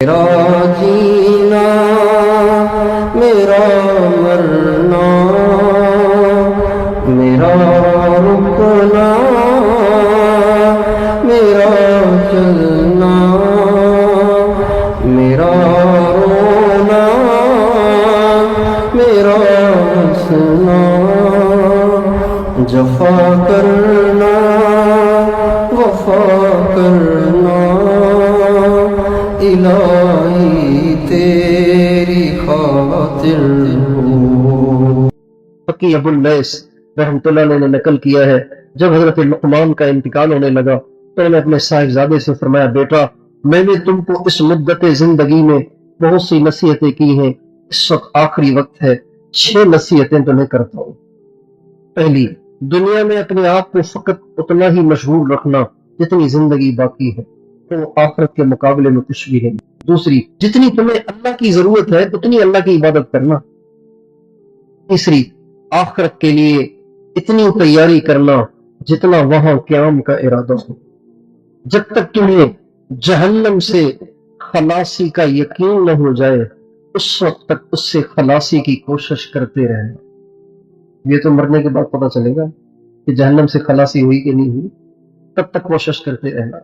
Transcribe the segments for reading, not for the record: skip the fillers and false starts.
میرا جینا میرا مرنا میرا رکنا میرا چلنا میرا رونا میرا ہنسنا جفا کرنا وفا کرنا الہی تیری خاطر ہوں۔ فقی ابو اللیث رحمۃ اللہ علیہ نے نقل کیا ہے، جب حضرت لقمان کا انتقال ہونے لگا تو انہوں نے اپنے صاحبزادے سے فرمایا، بیٹا میں نے تم کو اس مدت زندگی میں بہت سی نصیحتیں کی ہیں، اس وقت آخری وقت ہے، 6 نصیحتیں تمہیں کرتا ہوں۔ پہلی، دنیا میں اپنے آپ کو فقط اتنا ہی مشغول رکھنا جتنی زندگی باقی ہے، تو آخرت کے مقابلے میں کچھ بھی نہیں۔ دوسری، جتنی تمہیں اللہ کی ضرورت ہے اتنی اللہ کی عبادت کرنا۔ تیسری، آخرت کے لیے اتنی تیاری کرنا جتنا وہاں قیام کا ارادہ ہو۔ جب تک تمہیں جہنم سے خلاصی کا یقین نہ ہو جائے اس وقت تک اس سے خلاصی کی کوشش کرتے رہنا۔ یہ تو مرنے کے بعد پتہ چلے گا کہ جہنم سے خلاصی ہوئی کہ نہیں ہوئی، تب تک کوشش کرتے رہنا۔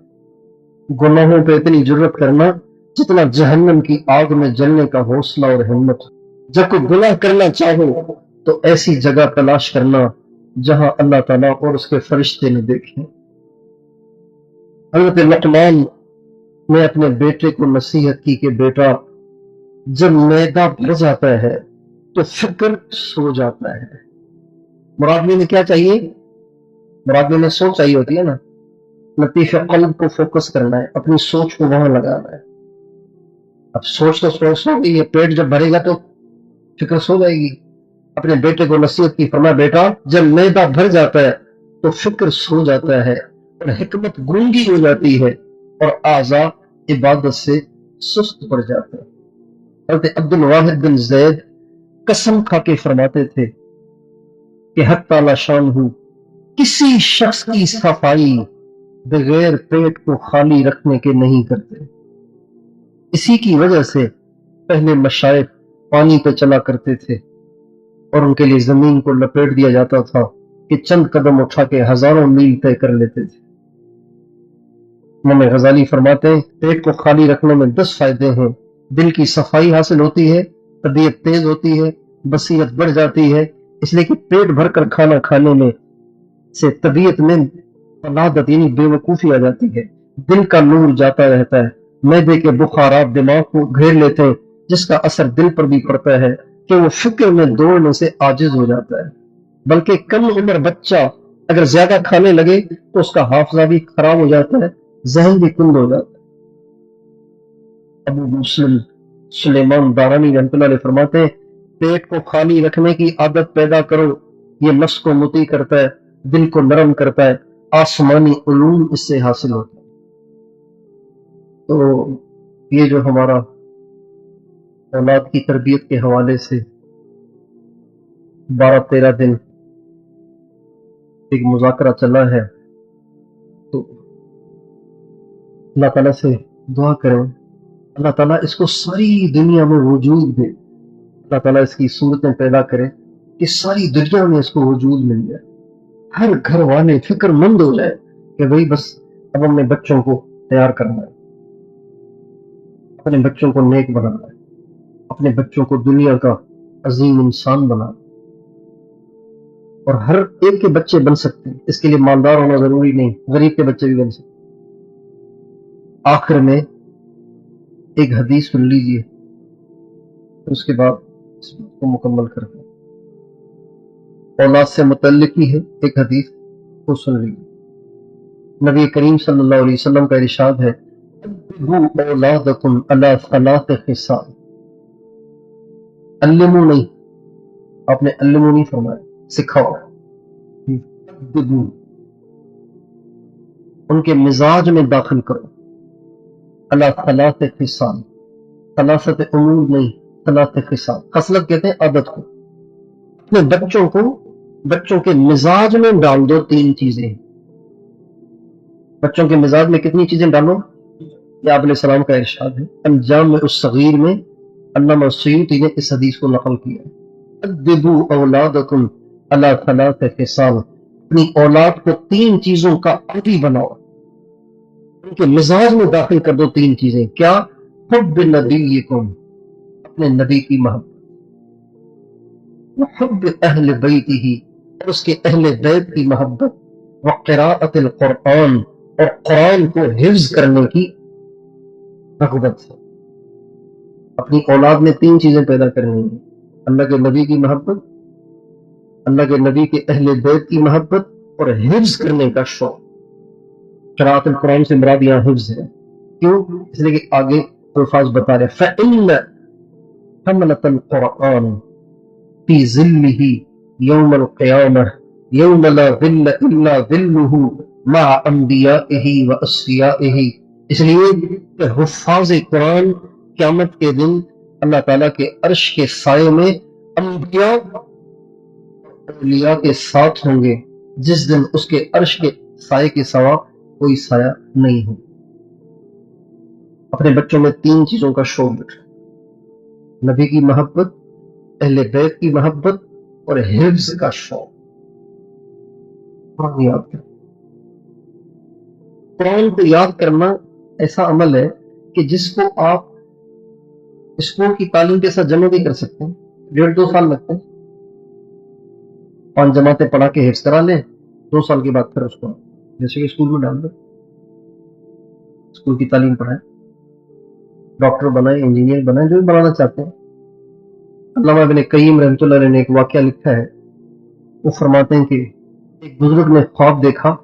گناہوں پہ اتنی جرت کرنا جتنا جہنم کی آگ میں جلنے کا حوصلہ اور ہمت ہو۔ جب کوئی گناہ کرنا چاہو تو ایسی جگہ تلاش کرنا جہاں اللہ تعالیٰ اور اس کے فرشتے نے دیکھیں۔ حضرت لقمان نے اپنے بیٹے کو نصیحت کی کہ بیٹا جب معدہ بھر جاتا ہے تو فکر سو جاتا ہے۔ مراد میں کیا چاہیے؟ مراد میں سوچ چاہیے ہوتی ہے نا، لطیف قلب کو فوکس کرنا ہے، اپنی سوچ کو وہاں لگانا ہے۔ اب سوچ تو سو گئی ہے، پیٹ جب بھرے گا تو فکر سو جائے گی۔ اپنے بیٹے کو نصیحت کی، فرمایا بیٹا جب معدہ بھر جاتا ہے تو فکر سو جاتا ہے اور حکمت گونگی ہو جاتی ہے اور اعضاء عبادت سے سست پڑ جاتے ہیں۔ حضرت عبد الواحد بن زید قسم کھا کے فرماتے تھے کہ حق تعالی شان ہوں کسی شخص کی صفائی بغیر پیٹ کو خالی رکھنے کے نہیں کرتے۔ اسی کی وجہ سے پہلے مشائخ پانی پہ چلا کرتے تھے اور ان کے لیے زمین کو لپیٹ دیا جاتا تھا کہ چند قدم اٹھا کے ہزاروں میل طے کر لیتے تھے۔ امام غزالی فرماتے ہیں پیٹ کو خالی رکھنے میں 10 فائدے ہیں۔ دل کی صفائی حاصل ہوتی ہے، طبیعت تیز ہوتی ہے، بصیرت بڑھ جاتی ہے، اس لیے کہ پیٹ بھر کر کھانا کھانے میں سے طبیعت میں فلادت یعنی بے وقوفی آ جاتی ہے، دل کا نور جاتا رہتا ہے، معدے کے بخارات دماغ کو گھیر لیتے ہیں جس کا اثر دل پر بھی پڑتا ہے کہ وہ فکر میں دوڑنے سے عاجز ہو جاتا ہے۔ بلکہ کم عمر بچہ اگر زیادہ کھانے لگے تو اس کا حافظہ بھی خراب ہو جاتا ہے، ذہن بھی کند ہو جاتا ہے۔ ابو مسلم سلیمان دارانی رحمۃ اللہ علیہ فرماتے ہیں پیٹ کو خالی رکھنے کی عادت پیدا کرو، یہ نفس کو مطیع کرتا ہے، دل کو نرم کرتا ہے، آسمانی علوم اس سے حاصل ہوتا ہے۔ تو یہ جو ہمارا اولاد کی تربیت کے حوالے سے 12-13 دن ایک مذاکرہ چلا ہے، تو اللہ تعالیٰ سے دعا کریں اللہ تعالیٰ اس کو ساری دنیا میں وجود دے، اللہ تعالیٰ اس کی صورتیں پیدا کرے کہ ساری دنیا میں اس کو وجود مل جائے، ہر گھر والے فکر مند ہو جائے کہ بھئی بس اب ہم نے بچوں کو تیار کرنا ہے، اپنے بچوں کو نیک بنانا ہے، اپنے بچوں کو دنیا کا عظیم انسان بنانا، اور ہر ایک کے بچے بن سکتے ہیں، اس کے لیے مالدار ہونا ضروری نہیں، غریب کے بچے بھی بن سکتے ہیں۔ آخر میں ایک حدیث سن لیجئے، اس کے بعد اس کو مکمل کرتے ہیں۔ اولاد سے متعلق ہی ہے ایک حدیث، کو سن لیجئے۔ نبی کریم صلی اللہ علیہ وسلم کا ارشاد ہے اولادکم علی 3 خصال، علمو نہیں، آپ نے علمو نہیں فرمایا، سکھاؤ، ان کے مزاج میں داخل کرو، علی 3 خصال، 3 امور نہیں، 3 خصال، خصلت کہتے ہیں عادت کو، اپنے بچوں کے مزاج میں ڈال دو 3 چیزیں۔ بچوں کے مزاج میں کتنی چیزیں ڈالو؟ یہ آپ علیہ السلام کا ارشاد ہے۔ انجام الصغیر میں علامہ سیوطی نے اس حدیث کو نقل کیا ہے۔ ادبوا اولادکم علی ثلاث خصال، اپنی اولاد کو 3 چیزوں کا عادی بناؤ، ان کے مزاج میں داخل کر دو 3 چیزیں۔ کیا؟ حب نبیکم، اپنے نبی کی محبت، وحب اہل بیتہ، اور اس کے اہل بیت کی محبت، وقراءۃ القرآن، اور قرآن کو حفظ کرنے کی رغبت سے۔ اپنی اولاد میں 3 چیزیں پیدا کرنی ہیں: اللہ کے نبی کی محبت، اللہ کے نبی کے اہل بیت کی محبت، اور حفظ کرنے کا شوق۔ قراءۃ القرآن سے مراد یہاں حفظ ہے۔ کیوں؟ اس لیے کہ آگے الفاظ بتا رہے فَإِنَّ حَمَلَةَ الْقُرْآنِ فِي ظِلِّهِ يَوْمَ الْقِيَامَةِ يَوْمَ لَا ظِلَّ إِلَّا ظِلُّهُ مَعَ أَنْبِيَائِهِ وَأَصْفِيَائِهِ، اس لیے کہ حفاظ قرآن قیامت کے دن اللہ تعالیٰ کے عرش کے سائے میں انبیاء اولیاء کے ساتھ ہوں گے، جس دن اس کے عرش کے سائے کے سوا کوئی سایہ نہیں ہو۔ اپنے بچوں میں 3 چیزوں کا شوق بیٹھا: نبی کی محبت، اہل بیت کی محبت، اور حفظ کا شوق۔ قرآن یاد کریں۔ قرآن کو یاد کرنا ایسا عمل ہے کہ جس کو آپ اسکول کی تعلیم کے ساتھ جمع بھی کر سکتے ہیں، 1.5-2 سال لگتے ہیں، 5 جماعتیں پڑھا کے حفظ کرا لیں، 2 سال کے بعد پھر اس کو جیسے کہ اسکول میں ڈال دیں، اسکول کی تعلیم پڑھائیں، ڈاکٹر بنائیں، انجینئر بنائیں، جو بھی بنانا چاہتے ہیں۔ علامہ ابن قیم رحمۃ اللہ علیہ نے ایک واقعہ لکھا ہے، وہ فرماتے ہیں کہ ایک بزرگ نے خواب دیکھا،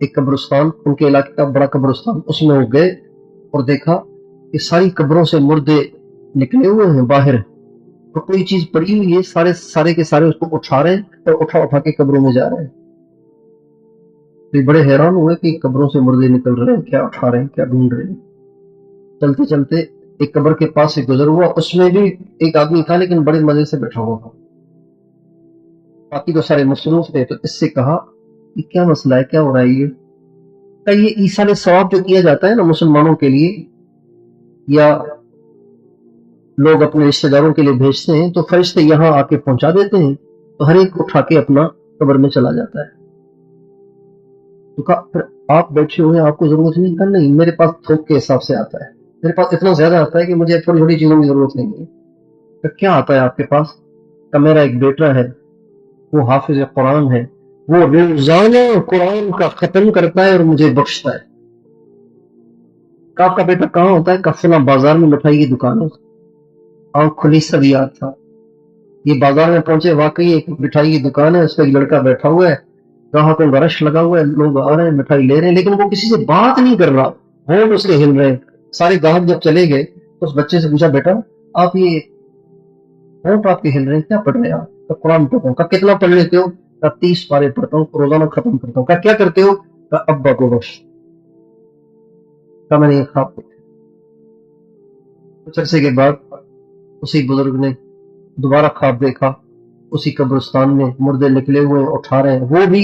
ایک قبرستان، ان کے علاقے کا بڑا قبرستان، اس میں وہ گئے اور دیکھا کہ ساری قبروں سے مردے نکلے ہوئے ہیں باہر، اور کوئی چیز پڑی ہوئی ہے، سارے کے سارے اس کو اٹھا رہے ہیں اور اٹھا کے قبروں میں جا رہے ہیں۔ تو یہ بڑے حیران ہوئے کہ قبروں سے مردے نکل رہے ہیں، کیا اٹھا رہے ہیں، کیا ڈھونڈ رہے ہیں۔ چلتے چلتے ایک قبر کے پاس سے گزر ہوا، اس میں بھی ایک آدمی تھا لیکن بڑے مزے سے بیٹھا ہوا تھا، باقی تو سارے مصروف تھے۔ تو اس سے کہا یہ کیا مسئلہ ہے، کیا ہو رہا ہے؟ یہ ایصال ثواب جو کیا جاتا ہے نا مسلمانوں کے لیے، یا لوگ اپنے رشتہ داروں کے لیے بھیجتے ہیں، تو فرشتے یہاں آ کے پہنچا دیتے ہیں، تو ہر ایک اٹھا کے اپنا قبر میں چلا جاتا ہے۔ تو کہا پھر آپ بیٹھے ہوئے ہیں، آپ کو ضرورت نہیں؟ کہا نہیں، میرے پاس تھوک کے حساب سے آتا ہے، میرے پاس اتنا زیادہ آتا ہے کہ مجھے تھوڑی تھوڑی چیزوں کی ضرورت نہیں ہے۔ کہ کیا آتا ہے آپ کے پاس؟ کہ میرا ایک بیٹا ہے، وہ حافظ قرآن ہے، وہ روزانہ قرآن کا ختم کرتا ہے اور مجھے بخشتا ہے۔ کہ آپ کا بیٹا کہاں ہوتا ہے؟ کہ فلاں بازار میں مٹھائی کی دکان ہے۔ آنکھ کھلی، سب یاد تھا۔ یہ بازار میں پہنچے، واقعی ایک مٹھائی کی دکان ہے، اس پہ ایک لڑکا بیٹھا ہوا ہے، گاہکوں کا رش لگا ہوا ہے، لوگ آ رہے ہیں، مٹھائی لے رہے ہیں، لیکن وہ کسی سے بات نہیں کر رہا، ہونٹ اس کے ہل رہے ہیں۔ سارے گاہک جب چلے گئے تو اس بچے سے پوچھا بیٹا آپ یہ ہونٹ آپ کے ہل رہے ہیں، کیا پڑھ رہے ہیں آپ؟ کہ قرآن پڑھتا ہوں۔ کہ کتنا پڑھ لیتے ہو؟ کہ 30 پارے پڑھتا ہوں، روزانہ ختم کرتا ہوں۔ کہ کیا کرتے ہو؟ کہ ابا کو بخش۔ کہ میں نے یہ خواب دیکھا۔ کچھ عرصے کے بعد اسی بزرگ نے دوبارہ خواب دیکھا، اسی قبرستان میں مردے نکلے ہوئے اٹھا رہے ہیں، وہ بھی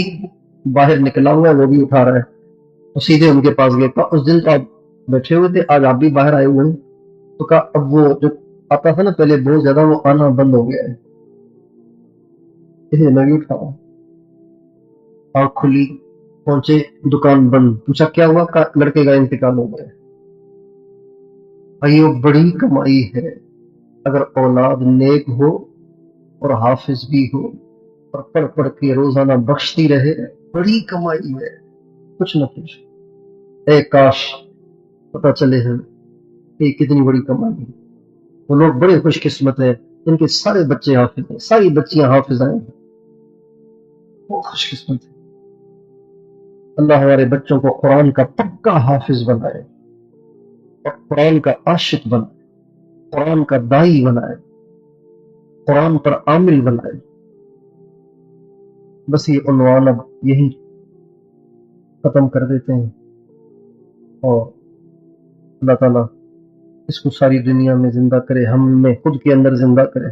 باہر نکلا ہوا ہے، وہ بھی اٹھا رہا ہے۔ تو سیدھے ان کے پاس گئے، کہا اس دن تو آپ بیٹھے ہوئے تھے، آج آپ بھی باہر آئے ہوئے ہیں۔ تو کہا اب وہ جو آتا تھا نا پہلے بہت زیادہ، وہ آنا بند ہو گیا ہے، اس لیے میں بھی اٹھا رہا ہوں۔ آنکھ کھلی، پہنچے، دکان بند۔ پوچھا کیا ہوا؟ کہا لڑکے کا انتقال ہو گیا۔ بھائیو بڑی کمائی ہے اگر اولاد نیک ہو اور حافظ بھی ہو اور پڑھ پڑھ کے روزانہ بخشتی رہے، بڑی کمائی ہے، کچھ نہ کچھ۔ اے کاش پتہ چلے ہمیں کہ کتنی بڑی کمائی ہے۔ وہ لوگ بڑے خوش قسمت ہیں جن کے سارے بچے حافظ ہیں، ساری بچیاں حافظ ہیں، وہ خوش قسمت ہیں۔ اللہ ہمارے بچوں کو قرآن کا پکا حافظ بنائے اور قرآن کا عاشق بنائے، قرآن کا دائی بنائے، قرآن پر عامل بنائے۔ بس یہ عنوان اب یہی ختم کر دیتے ہیں، اور اللہ تعالیٰ اس کو ساری دنیا میں زندہ کرے، ہم میں خود کے اندر زندہ کرے۔